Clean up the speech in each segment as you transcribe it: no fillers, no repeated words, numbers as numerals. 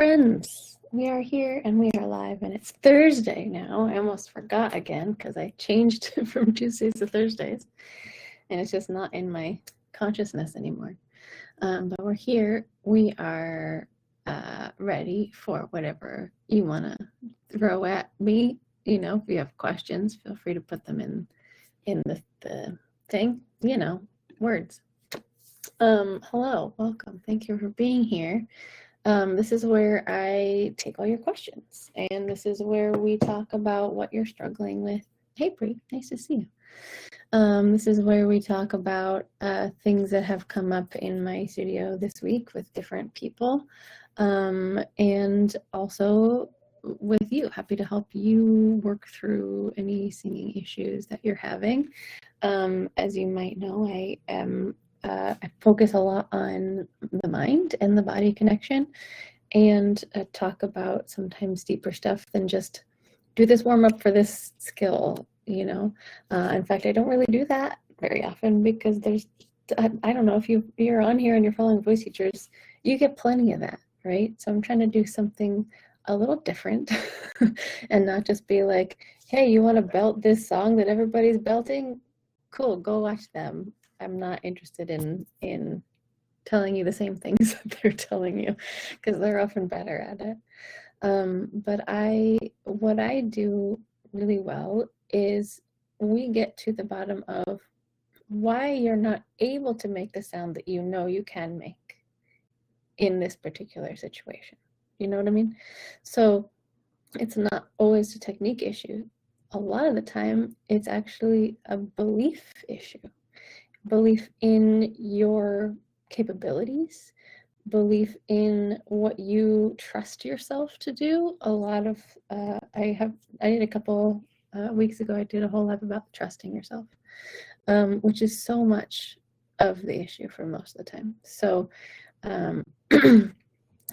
friends, we are here and we are live, and it's Thursday now. I almost forgot again because I changed from Tuesdays to Thursdays, and it's just not in my consciousness anymore. But we're here. We are ready for whatever you want to throw at me. You know, if you have questions, feel free to put them in the thing. You know, words. Hello, welcome. Thank you for being here. This is where I take all your questions, and this is where we talk about what you're struggling with. Hey, Bree, nice to see you. This is where we talk about things that have come up in my studio this week with different people, and also with you. Happy to help you work through any singing issues that you're having. As you might know, I focus a lot on the mind and the body connection, and talk about sometimes deeper stuff than just do this warm up for this skill, you know. In fact, I don't really do that very often because I don't know if you're on here and you're following voice teachers, you get plenty of that, right? So I'm trying to do something a little different and not just be like, hey, you want to belt this song that everybody's belting? Cool, go watch them. I'm not interested in telling you the same things that they're telling you because they're often better at it. But what I do really well is we get to the bottom of why you're not able to make the sound that you know you can make in this particular situation. You know what I mean? So it's not always a technique issue. A lot of the time, it's actually a belief issue. Belief in your capabilities, belief in what you trust yourself to do. A lot of I did a couple weeks ago, I did a whole live about trusting yourself, which is so much of the issue for most of the time. So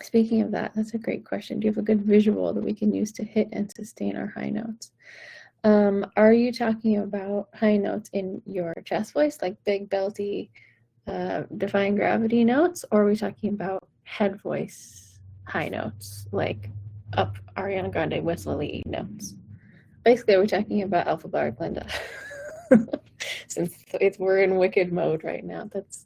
speaking of that, that's a great question. Do you have a good visual that we can use to hit and sustain our high notes? Are you talking about high notes in your chest voice, like big, belty, defying gravity notes, or are we talking about head voice high notes, like up Ariana Grande whistly notes? Basically, are we talking about Alpha Bar Glenda? Since we're in wicked mode right now, that's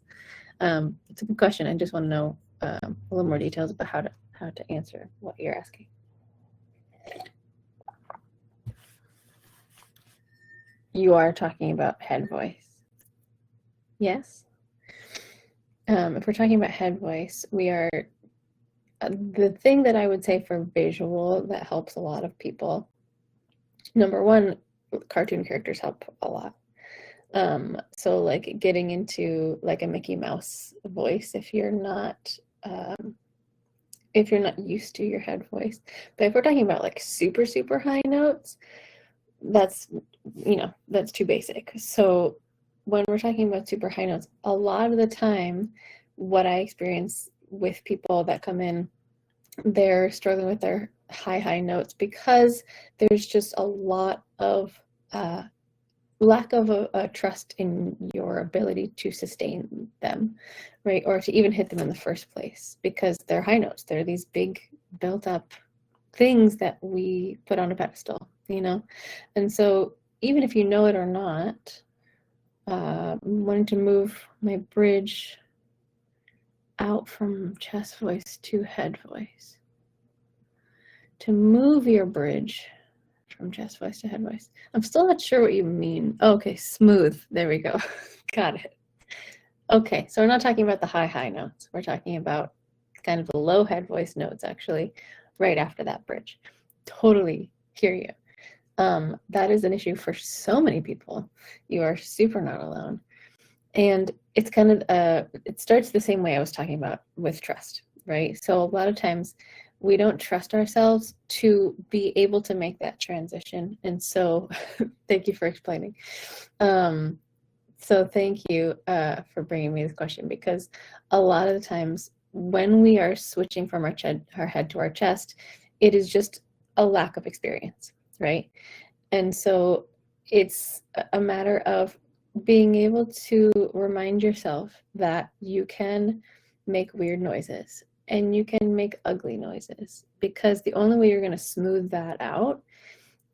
a good question. I just want to know a little more details about how to answer what you're asking. You are talking about head voice. Yes? If we're talking about head voice, we are, the thing that I would say for visual that helps a lot of people, number one, cartoon characters help a lot. So like getting into like a Mickey Mouse voice if you're not used to your head voice. But if we're talking about like super, super high notes, that's too basic. So when we're talking about super high notes, a lot of the time what I experience with people that come in, they're struggling with their high notes because there's just a lot of lack of a trust in your ability to sustain them, right? Or to even hit them in the first place, because they're high notes. They're these big built up things that we put on a pedestal, you know? And so even if you know it or not, I'm wanting to move my bridge out from chest voice to head voice. To move your bridge from chest voice to head voice. I'm still not sure what you mean. Oh, okay, smooth. There we go. Got it. Okay, so we're not talking about the high notes. We're talking about kind of the low head voice notes, actually, right after that bridge. Totally hear you. That is an issue for so many people. You are super not alone. And it's kind of, it starts the same way I was talking about with trust, right? So a lot of times we don't trust ourselves to be able to make that transition. And so thank you for explaining. So thank you for bringing me this question, because a lot of the times when we are switching from our head to our chest, it is just a lack of experience, right? And so it's a matter of being able to remind yourself that you can make weird noises and you can make ugly noises, because the only way you're going to smooth that out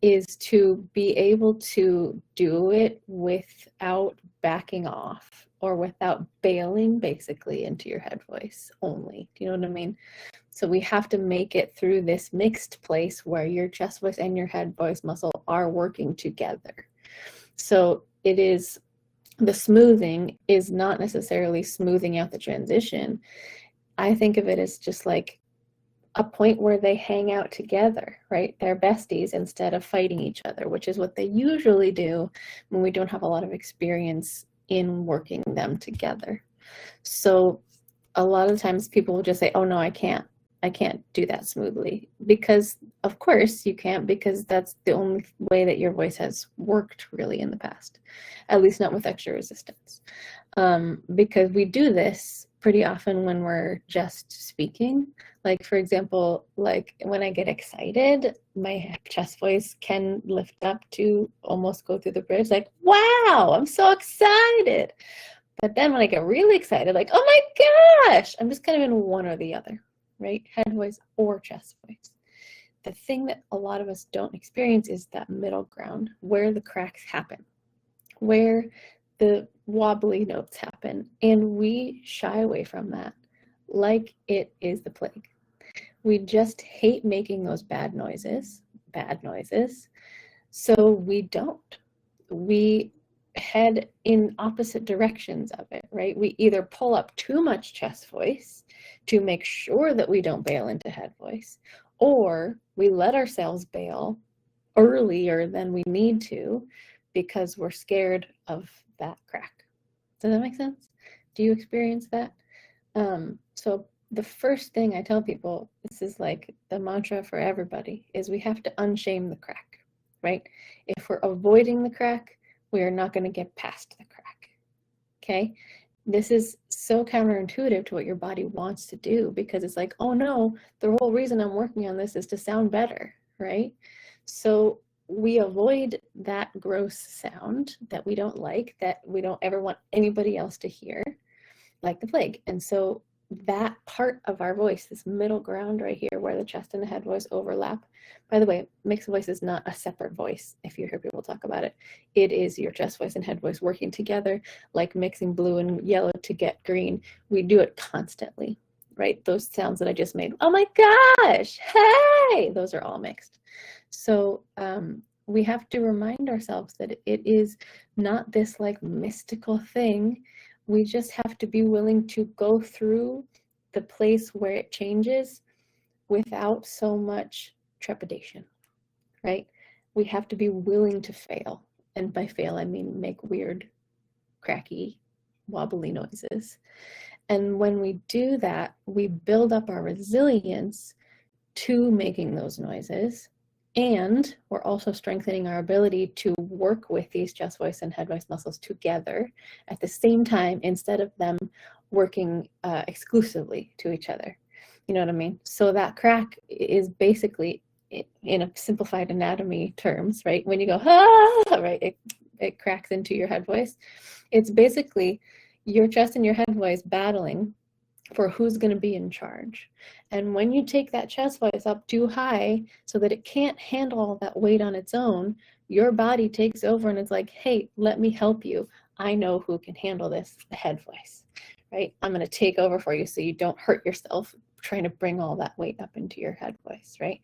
is to be able to do it without backing off or without bailing basically into your head voice only. Do you know what I mean? So we have to make it through this mixed place where your chest voice and your head voice muscle are working together. So it is, the smoothing is not necessarily smoothing out the transition. I think of it as just like a point where they hang out together, right? They're besties instead of fighting each other, which is what they usually do when we don't have a lot of experience in working them together. So a lot of times people will just say, oh no, I can't do that smoothly, because of course you can't, because that's the only way that your voice has worked really in the past, at least not with extra resistance. Because we do this pretty often when we're just speaking. Like, for example, like when I get excited, my chest voice can lift up to almost go through the bridge, like, wow, I'm so excited. But then when I get really excited, like, oh my gosh, I'm just kind of in one or the other, right? Head voice or chest voice. The thing that a lot of us don't experience is that middle ground where the cracks happen, where the wobbly notes happen, and we shy away from that like it is the plague. We just hate making those bad noises, so we don't. We head in opposite directions of it, right? We either pull up too much chest voice to make sure that we don't bail into head voice, or we let ourselves bail earlier than we need to because we're scared of that crack. Does that make sense? Do you experience that? So the first thing I tell people, this is like the mantra for everybody, is we have to unshame the crack, right? If we're avoiding the crack, we are not going to get past the crack, okay? This is so counterintuitive to what your body wants to do, because it's like, oh no, the whole reason I'm working on this is to sound better, right? So we avoid that gross sound that we don't like, that we don't ever want anybody else to hear, like the plague. And so that part of our voice, this middle ground right here where the chest and the head voice overlap, by the way, mixed voice is not a separate voice. If you hear people talk about it, it is your chest voice and head voice working together, like mixing blue and yellow to get green. We do it constantly, right? Those sounds that I just made, oh my gosh, hey, those are all mixed. So we have to remind ourselves that it is not this like mystical thing. We just have to be willing to go through the place where it changes without so much trepidation, right? We have to be willing to fail. And by fail, I mean make weird, cracky, wobbly noises. And when we do that, we build up our resilience to making those noises. And we're also strengthening our ability to work with these chest voice and head voice muscles together at the same time, instead of them working exclusively to each other. You know what I mean? So that crack is basically, in a simplified anatomy terms, right? When you go, ah, right, it cracks into your head voice. It's basically your chest and your head voice battling for who's going to be in charge. And when you take that chest voice up too high so that it can't handle all that weight on its own, your body takes over and it's like, hey, let me help you. I know who can handle this, the head voice, right? I'm going to take over for you so you don't hurt yourself trying to bring all that weight up into your head voice, right?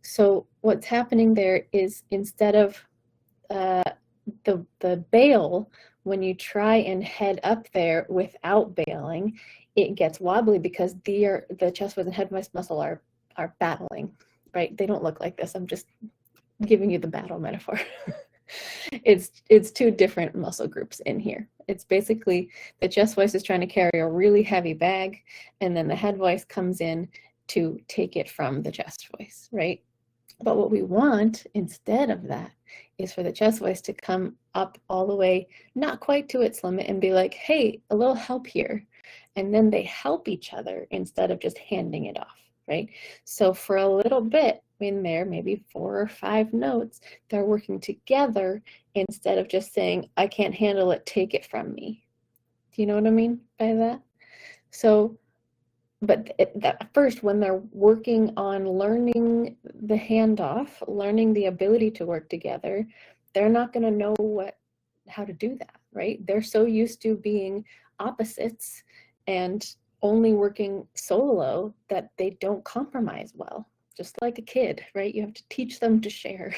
So what's happening there is, instead of the bail, when you try and head up there without bailing, it gets wobbly because the chest voice and head voice muscle are battling, right? They don't look like this. I'm just giving you the battle metaphor. It's two different muscle groups in here. It's basically the chest voice is trying to carry a really heavy bag, and then the head voice comes in to take it from the chest voice, right? But what we want instead of that is for the chest voice to come up all the way, not quite to its limit, and be like, hey, a little help here. And then they help each other instead of just handing it off, right? So for a little bit in there, maybe 4 or 5 notes, they're working together instead of just saying, I can't handle it, take it from me. Do you know what I mean by that? So that first, when they're working on learning the handoff, learning the ability to work together, they're not going to know how to do that, right? They're so used to being opposites and only working solo that they don't compromise well, just like a kid, right? You have to teach them to share.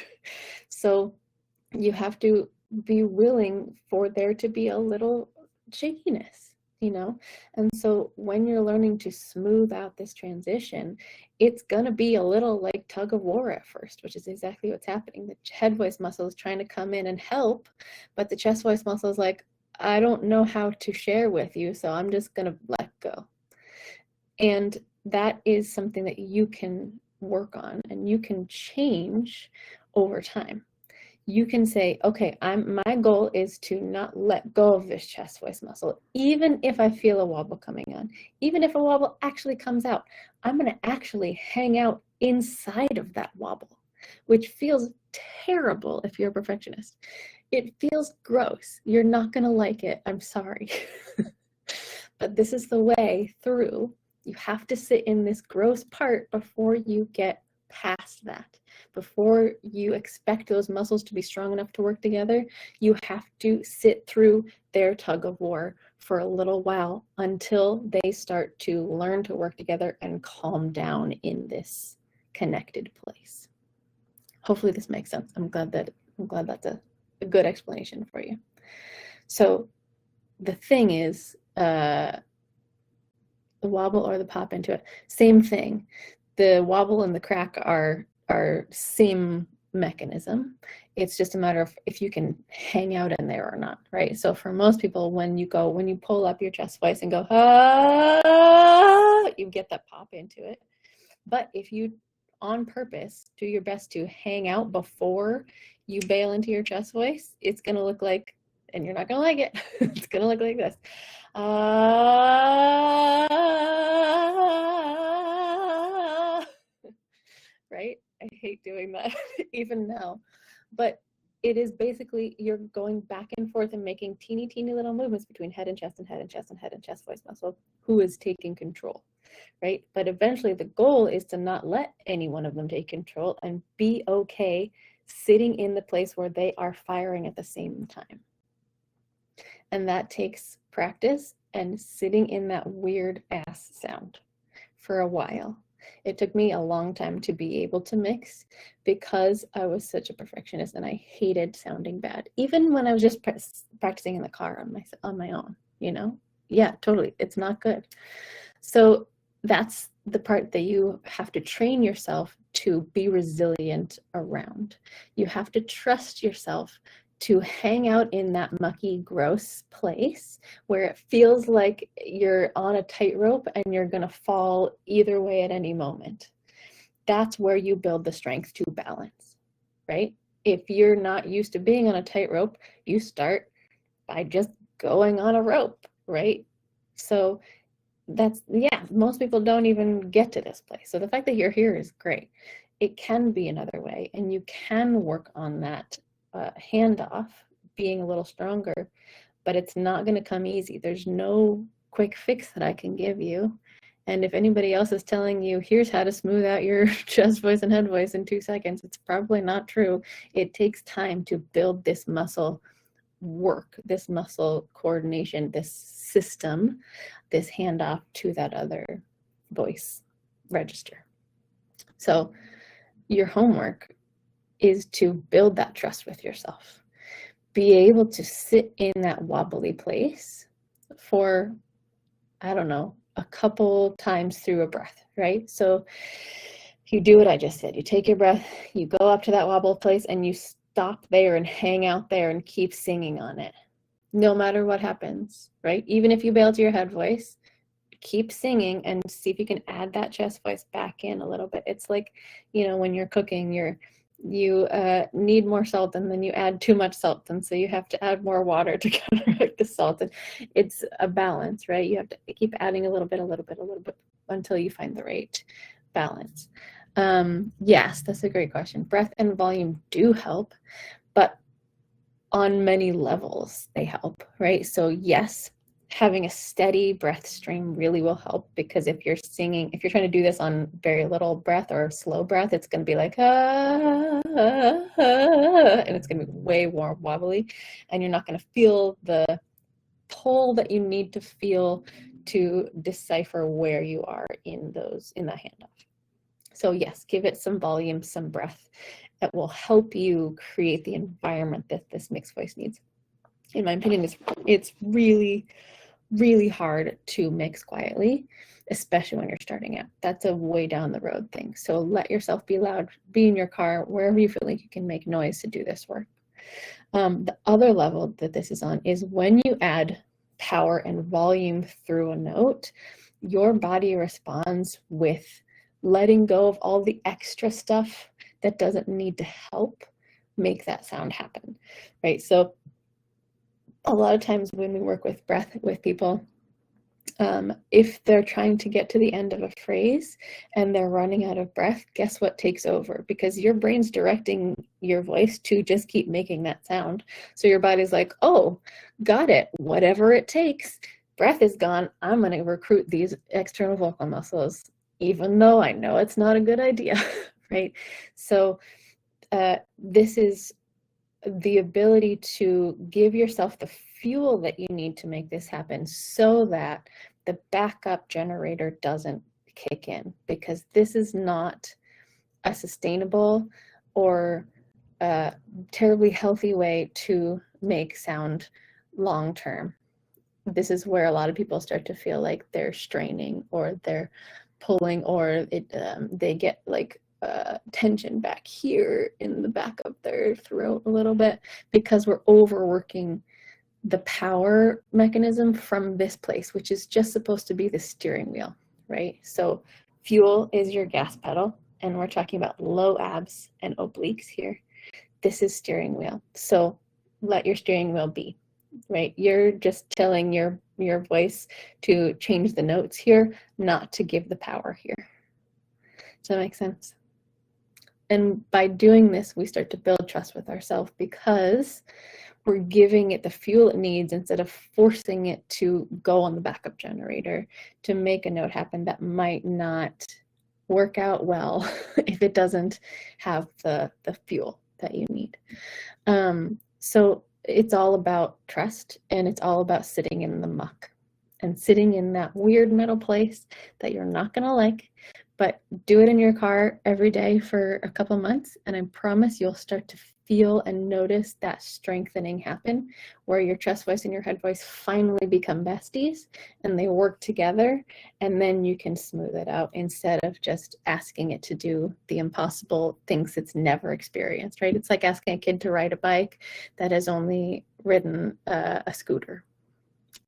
So you have to be willing for there to be a little shakiness, you know? And so when you're learning to smooth out this transition, it's going to be a little like tug of war at first, which is exactly what's happening. The head voice muscle is trying to come in and help, but the chest voice muscle is like, I don't know how to share with you, so I'm just going to let go. And that is something that you can work on and you can change over time. You can say, okay, my goal is to not let go of this chest voice muscle, even if I feel a wobble coming on, even if a wobble actually comes out, I'm going to actually hang out inside of that wobble, which feels terrible if you're a perfectionist. It feels gross. You're not going to like it. I'm sorry. But this is the way through. You have to sit in this gross part before you get past that. Before you expect those muscles to be strong enough to work together, you have to sit through their tug of war for a little while until they start to learn to work together and calm down in this connected place. Hopefully this makes sense. I'm glad that's a good explanation for you. So the thing is, the wobble or the pop into it, same thing. The wobble and the crack are same mechanism. It's just a matter of if you can hang out in there or not, right? So for most people, when you pull up your chest voice and go, ah, you get that pop into it. But if you, on purpose, do your best to hang out before you bail into your chest voice, it's going to look like, and you're not going to like it, it's going to look like this. Right? I hate doing that even now. But it is basically, you're going back and forth and making teeny little movements between head and chest and head and chest and head and chest voice muscle. Who is taking control, right? But eventually the goal is to not let any one of them take control and be okay sitting in the place where they are firing at the same time. And that takes practice and sitting in that weird ass sound for a while. It took me a long time to be able to mix because I was such a perfectionist and I hated sounding bad. Even when I was just practicing in the car on my own, you know? Yeah, totally. It's not good. So that's the part that you have to train yourself to be resilient around. You have to trust yourself to hang out in that mucky, gross place where it feels like you're on a tightrope and you're going to fall either way at any moment. That's where you build the strength to balance, right? If you're not used to being on a tightrope, you start by just going on a rope, right? So that's, yeah, most people don't even get to this place. So the fact that you're here is great. It can be another way, and you can work on that handoff, being a little stronger, but it's not going to come easy. There's no quick fix that I can give you. And if anybody else is telling you, here's how to smooth out your chest voice and head voice in 2 seconds, it's probably not true. It takes time to build this muscle work, this muscle coordination, this system, this handoff to that other voice register. So your homework is to build that trust with yourself. Be able to sit in that wobbly place for, I don't know, a couple times through a breath, right? So you do what I just said. You take your breath, you go up to that wobble place, and you stop there and hang out there and keep singing on it, no matter what happens, right? Even if you bail to your head voice, keep singing and see if you can add that chest voice back in a little bit. It's like, you know, when you're cooking, you need more salt and then you add too much salt, and so you have to add more water to counteract the salt. And it's a balance, right? You have to keep adding a little bit until you find the right balance. Yes, that's a great question. Breath and volume do help, but on many levels they help, right? So yes, having a steady breath stream really will help, because if you're singing, if you're trying to do this on very little breath or slow breath, it's going to be like, ah, ah, ah, and it's going to be way more wobbly, and you're not going to feel the pull that you need to feel to decipher where you are in that handoff. So yes, give it some volume, some breath. It will help you create the environment that this mixed voice needs. In my opinion, it's really, really hard to mix quietly, especially when you're starting out. That's a way down the road thing. So let yourself be loud, be in your car, wherever you feel like you can make noise to do this work. The other level that this is on is when you add power and volume through a note, your body responds with letting go of all the extra stuff that doesn't need to help make that sound happen, right? So a lot of times when we work with breath with people, if they're trying to get to the end of a phrase and they're running out of breath, guess what takes over? Because your brain's directing your voice to just keep making that sound. So your body's like, oh, got it, whatever it takes. Breath is gone. I'm going to recruit these external vocal muscles, even though I know it's not a good idea, right? So this is the ability to give yourself the fuel that you need to make this happen, so that the backup generator doesn't kick in, because this is not a sustainable or a terribly healthy way to make sound long term. This is where a lot of people start to feel like they're straining or they're pulling, or they get like tension back here in the back of their throat a little bit, because we're overworking the power mechanism from this place, which is just supposed to be the steering wheel, right? So fuel is your gas pedal, and we're talking about low abs and obliques here. This is steering wheel. So let your steering wheel be, right? You're just telling your voice to change the notes here, not to give the power here. Does that make sense? And by doing this, we start to build trust with ourselves, because we're giving it the fuel it needs instead of forcing it to go on the backup generator to make a note happen that might not work out well if it doesn't have the fuel that you need. So it's all about trust, and it's all about sitting in the muck and sitting in that weird middle place that you're not going to like, but do it in your car every day for a couple months, and I promise you'll start to feel and notice that strengthening happen, where your chest voice and your head voice finally become besties and they work together, and then you can smooth it out instead of just asking it to do the impossible things it's never experienced, right? It's like asking a kid to ride a bike that has only ridden a scooter.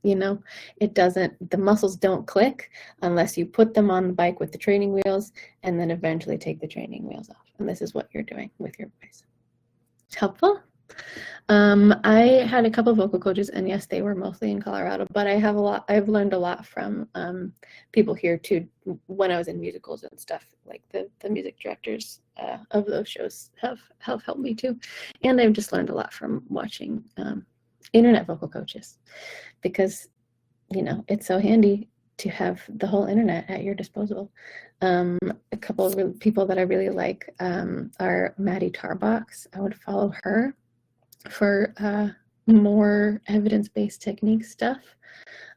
You know, it doesn't, the muscles don't click unless you put them on the bike with the training wheels and then eventually take the training wheels off. And this is what you're doing with your voice. Helpful? I had a couple of vocal coaches, and yes, they were mostly in Colorado, but I've learned a lot from people here too. When I was in musicals and stuff, like the music directors of those shows have helped me too. And I've just learned a lot from watching internet vocal coaches, because, you know, it's so handy to have the whole internet at your disposal. A couple of people that I really like are Maddie Tarbox. I would follow her for more evidence-based technique stuff.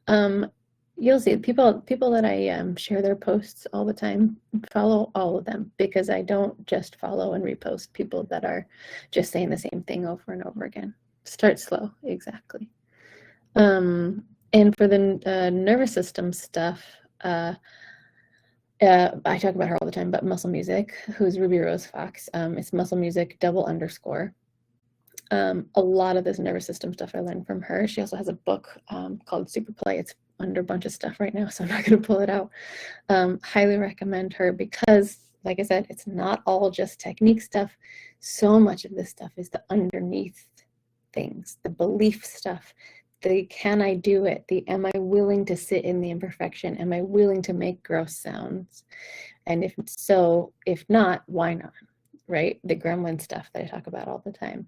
You'll see people that I share their posts all the time, follow all of them, because I don't just follow and repost people that are just saying the same thing over and over again. Start slow, exactly. And for the nervous system stuff, I talk about her all the time, but Muscle Music, who's Ruby Rose Fox, it's Muscle Music _. A lot of this nervous system stuff I learned from her. She also has a book called Super Play. It's under a bunch of stuff right now, so I'm not going to pull it out. Highly recommend her, because, like I said, it's not all just technique stuff. So much of this stuff is the underneath things, the belief stuff, the can I do it, the am I willing to sit in the imperfection, am I willing to make gross sounds, and if so, if not, why not, right? The gremlin stuff that I talk about all the time,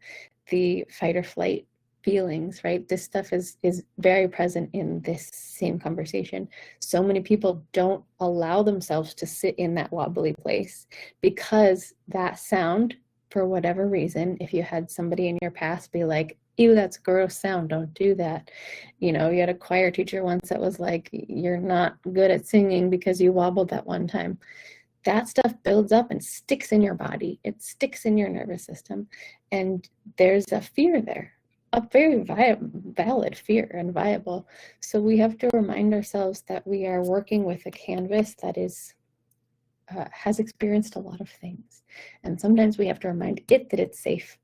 the fight or flight feelings, right? This stuff is very present in this same conversation. So many people don't allow themselves to sit in that wobbly place because that sound, for whatever reason, if you had somebody in your past be like, ew, that's gross sound, don't do that. You know, you had a choir teacher once that was like, you're not good at singing because you wobbled that one time. That stuff builds up and sticks in your body. It sticks in your nervous system. And there's a fear there, a very valid fear and viable. So we have to remind ourselves that we are working with a canvas that is has experienced a lot of things. And sometimes we have to remind it that it's safe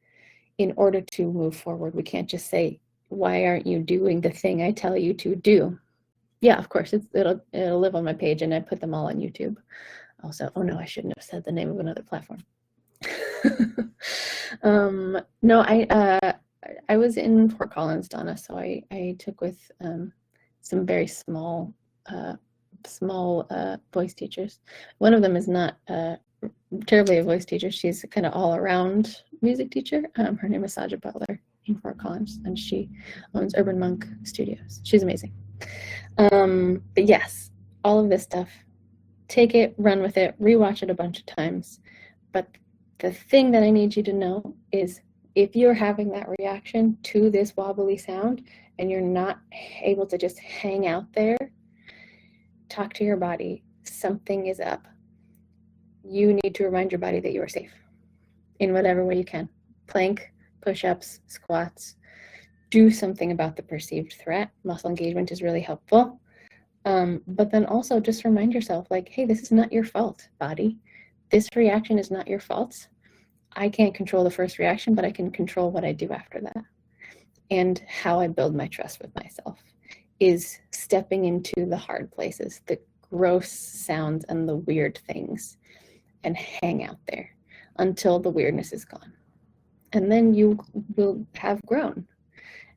in order to move forward. We can't just say, why aren't you doing the thing I tell you to do? Yeah, of course, it'll live on my page, and I put them all on YouTube. Also, oh no, I shouldn't have said the name of another platform. No, I was in Fort Collins, Donna, so I took with some very small voice teachers. One of them is not terribly a voice teacher. She's kind of all around music teacher. Her name is Saja Butler in Fort Collins, and she owns Urban Monk Studios. She's amazing. But yes, all of this stuff, take it, run with it, rewatch it a bunch of times. But the thing that I need you to know is if you're having that reaction to this wobbly sound and you're not able to just hang out there, talk to your body. Something is up. You need to remind your body that you are safe in whatever way you can. Plank, push-ups, squats. Do something about the perceived threat. Muscle engagement is really helpful. But then also just remind yourself, like, hey, this is not your fault, body. This reaction is not your fault. I can't control the first reaction, but I can control what I do after that. And how I build my trust with myself is stepping into the hard places, the gross sounds and the weird things, and hang out there until the weirdness is gone. And then you will have grown,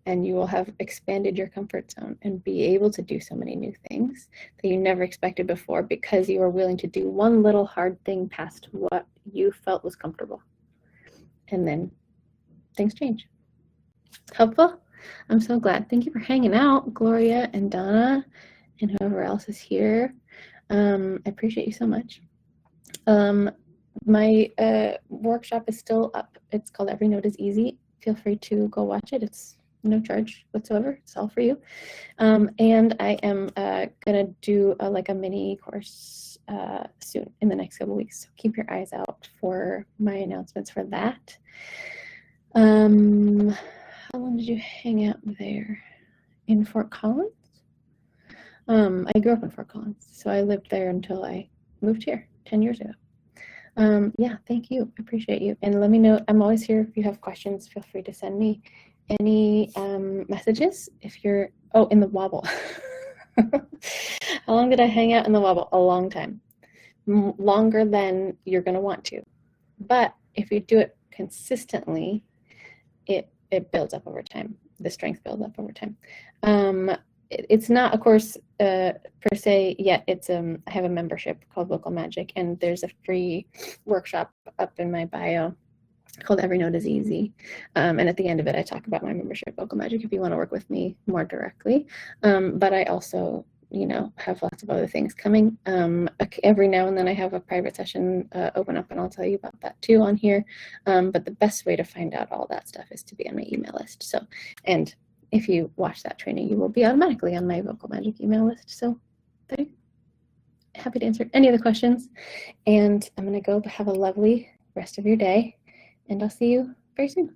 and you will have expanded your comfort zone and be able to do so many new things that you never expected before because you were willing to do one little hard thing past what you felt was comfortable. And then things change. Helpful? I'm so glad. Thank you for hanging out, Gloria and Donna and whoever else is here. I appreciate you so much. My workshop is still up. It's called Every Note is Easy. Feel free to go watch it. It's no charge whatsoever. It's all for you. And I am gonna do like a mini course soon in the next couple weeks. So keep your eyes out for my announcements for that. How long did you hang out there? In Fort Collins? I grew up in Fort Collins, so I lived there until I moved here 10 years ago. Yeah, thank you. I appreciate you. And let me know. I'm always here. If you have questions, feel free to send me any messages. If you're, oh, in the wobble. How long did I hang out in the wobble? A long time. Longer than you're going to want to. But if you do it consistently, it builds up over time. The strength builds up over time. It's not, of course, per se yet. It's I have a membership called Vocal Magic, and there's a free workshop up in my bio called Every Note is Easy. And at the end of it, I talk about my membership, Vocal Magic, if you want to work with me more directly. But I also, have lots of other things coming. Every now and then I have a private session open up, and I'll tell you about that too on here. But the best way to find out all that stuff is to be on my email list. So, and if you watch that training, you will be automatically on my Vocal Magic email list. So there, happy to answer any other questions. And I'm going to go have a lovely rest of your day, and I'll see you very soon.